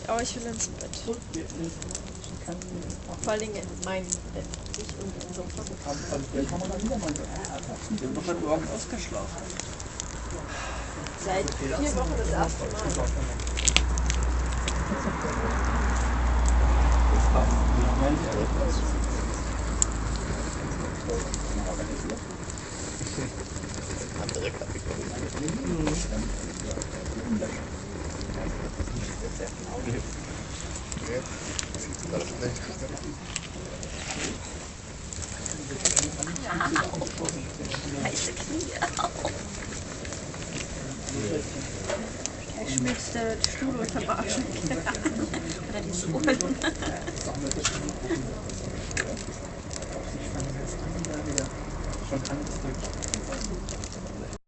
Aber ich will ins Bett. Vor allem in mein Bett. Ich und im Sofa. Wir haben doch heute Morgen ausgeschlafen. Seit 4 Wochen das erste Mal. Andere Kategorie. Heiße Knie. Ich schmilzt der Stuhl unterm Arsch. Oder die Sohlen. Schon